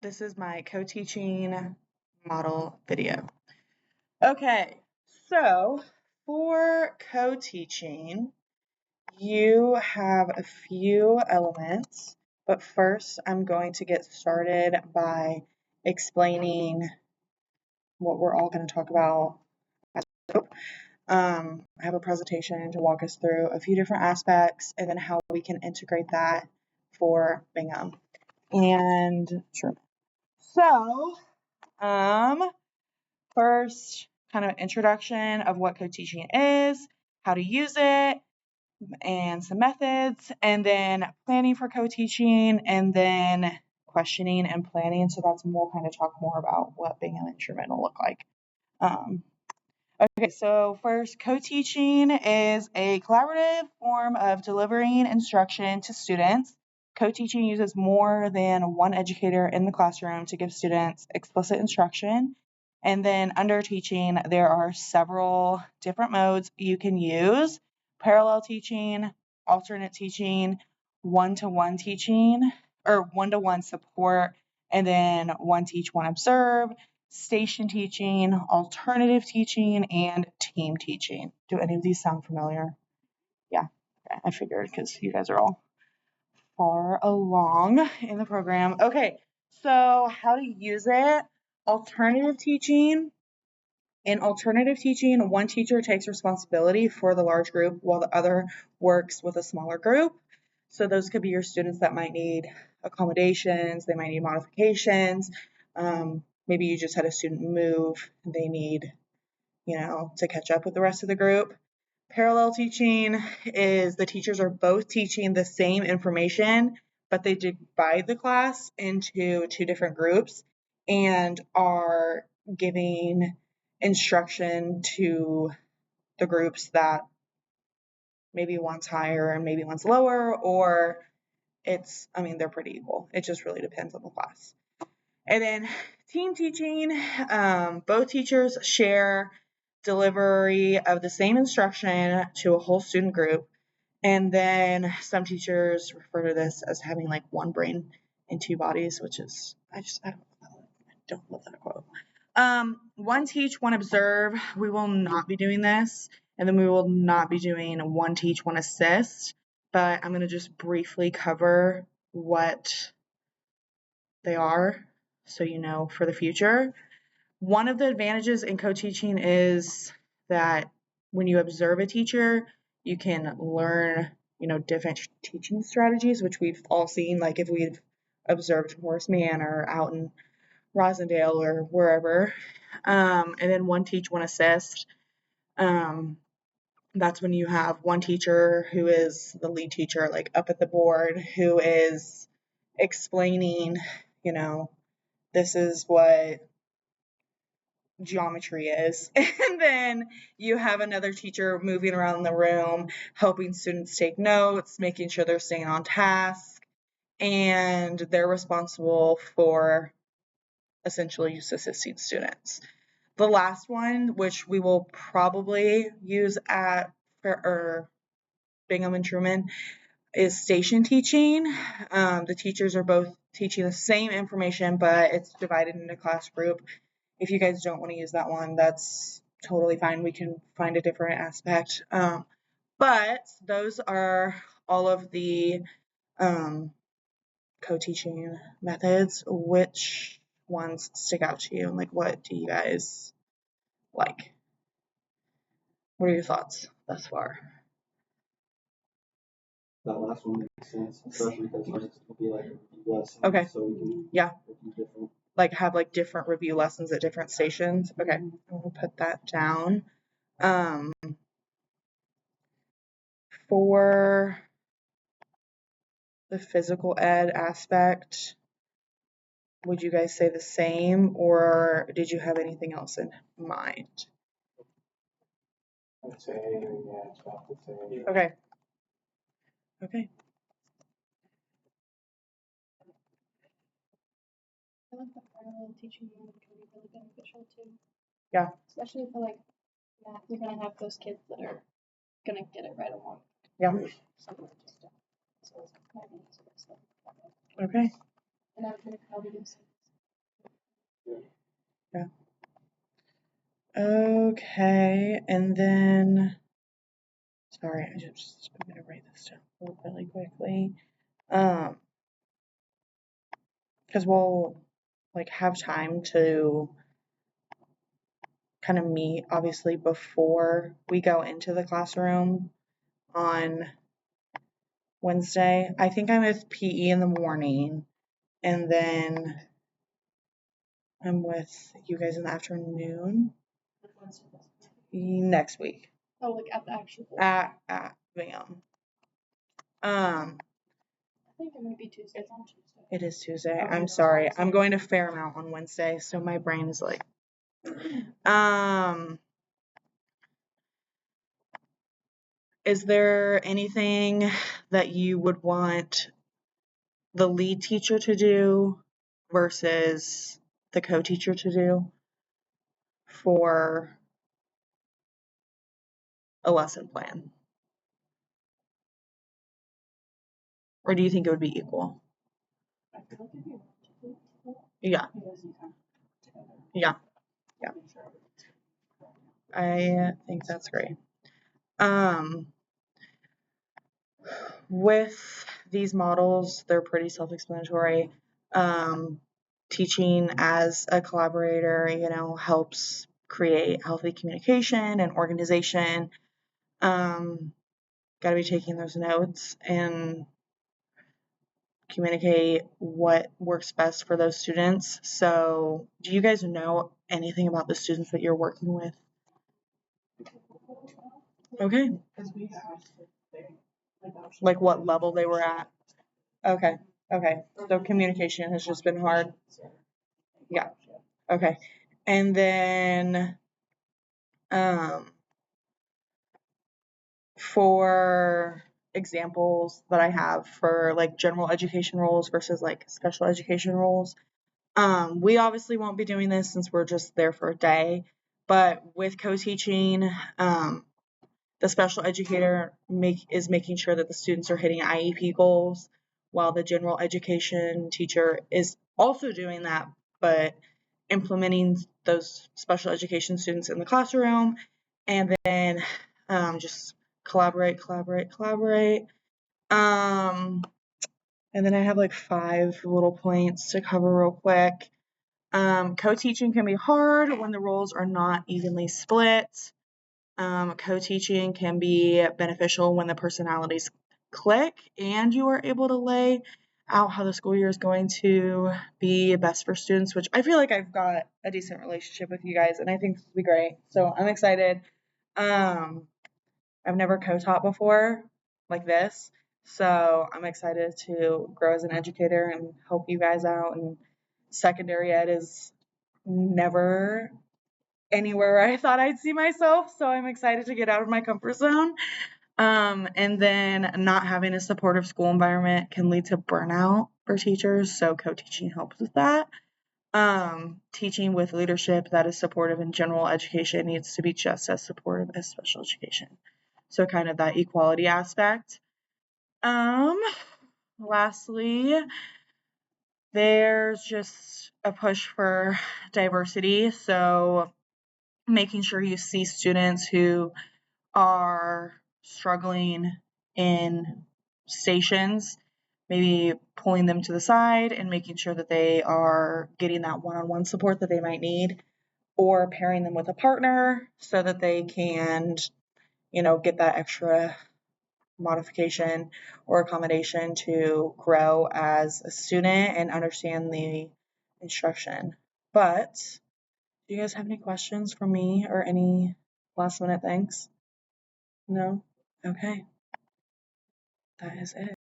This is my co-teaching model video. Okay, so for co-teaching, you have a few elements, but first I'm going to get started by explaining what we're all going to talk about. I have a presentation to walk us through a few different aspects and then how we can integrate that for Bingham. And sure. So, first, kind of introduction of what co-teaching is, how to use it, and some methods, and then planning for co-teaching, and then questioning and planning. So that's we'll kind of talk more about what Bingham Instrument will look like. Okay, so first, co-teaching is a collaborative form of delivering instruction to students. Co-teaching uses more than one educator in the classroom to give students explicit instruction. And then under teaching, there are several different modes you can use: parallel teaching, alternate teaching, one-to-one teaching, or one-to-one support, and then one teach, one observe, station teaching, alternative teaching, and team teaching. Do any of these sound familiar? Yeah, okay, I figured because you guys are all far along in the program. Okay, so how to use it. Alternative teaching. In alternative teaching, one teacher takes responsibility for the large group while the other works with a smaller group. So those could be your students that might need accommodations, they might need modifications. Maybe you just had a student move, they need, to catch up with the rest of the group. Parallel teaching is the teachers are both teaching the same information, but they divide the class into two different groups and are giving instruction to the groups that maybe one's higher and maybe one's lower, or they're pretty equal. It just really depends on the class. And then team teaching, both teachers share delivery of the same instruction to a whole student group. And then some teachers refer to this as having like one brain in two bodies, which is, I don't love that quote. One teach, one observe. We will not be doing this. And then we will not be doing one teach, one assist. But I'm going to just briefly cover what they are so you know for the future. One of the advantages in co-teaching is that when you observe a teacher, you can learn, different teaching strategies, which we've all seen, like if we've observed Horace Mann or out in Rosendale or wherever. And then one teach, one assist. That's when you have one teacher who is the lead teacher, like up at the board, who is explaining, this is what geometry is. And then you have another teacher moving around the room, helping students take notes, making sure they're staying on task, and they're responsible for essentially just assisting students. The last one, which we will probably use at Bingham and Truman, is station teaching. The teachers are both teaching the same information, but it's divided into class group. If you guys don't want to use that one, that's totally fine. We can find a different aspect. But those are all of the co-teaching methods. Which ones stick out to you? And what do you guys like? What are your thoughts thus far? That last one makes sense, especially because it's will be like a review lesson. Okay. So we can have different review lessons at different stations. Okay, I'm gonna put that down. For the physical ed aspect, would you guys say the same, or did you have anything else in mind? I'd say, yeah, it's about the same. Okay. I like the parallel teaching mode can be really beneficial too. Yeah. Especially for math, you're gonna have those kids that are gonna get it right along. Yeah. Some that just don't. So it's kind of easy to stuff. Okay. And I'm gonna probably do some. Yeah. Okay, and then, sorry, I'm gonna write this down really quickly. Because we'll like have time to kind of meet, obviously, before we go into the classroom on Wednesday. I think I'm with PE in the morning, and then I'm with you guys in the afternoon next week Oh, like at the actual. at VAM. I think it might be Tuesday. It's on Tuesday. It is Tuesday. I'm sorry. I'm going to Fairmount on Wednesday, so my brain is like, is there anything that you would want the lead teacher to do versus the co-teacher to do for a lesson plan? Or do you think it would be equal? I feel like it'd be relatively equal Yeah, because you kind of together. yeah, yeah. I think that's great. With these models, they're pretty self-explanatory. Teaching as a collaborator, helps create healthy communication and organization. Got to be taking those notes and communicate what works best for those students. So, do you guys know anything about the students that you're working with? Okay. Like what level they were at? Okay. Okay. So communication has just been hard. Yeah. Okay. And then for examples that I have for like general education roles versus like special education roles, we obviously won't be doing this since we're just there for a day, but with co-teaching, the special educator is making sure that the students are hitting IEP goals, while the general education teacher is also doing that, but implementing those special education students in the classroom, and then just collaborate. And then I have like 5 little points to cover real quick. Co-teaching can be hard when the roles are not evenly split. Co-teaching can be beneficial when the personalities click and you are able to lay out how the school year is going to be best for students, which I feel like I've got a decent relationship with you guys, and I think this will be great. So I'm excited. I've never co-taught before like this, so I'm excited to grow as an educator and help you guys out. And secondary ed is never anywhere I thought I'd see myself, so I'm excited to get out of my comfort zone. And then not having a supportive school environment can lead to burnout for teachers, so co-teaching helps with that. Teaching with leadership that is supportive in general education needs to be just as supportive as special education. So kind of that equality aspect. Lastly, there's just a push for diversity. So making sure you see students who are struggling in stations, maybe pulling them to the side and making sure that they are getting that one-on-one support that they might need, or pairing them with a partner so that they can, get that extra modification or accommodation to grow as a student and understand the instruction. But do you guys have any questions for me or any last minute things? No? Okay. That is it.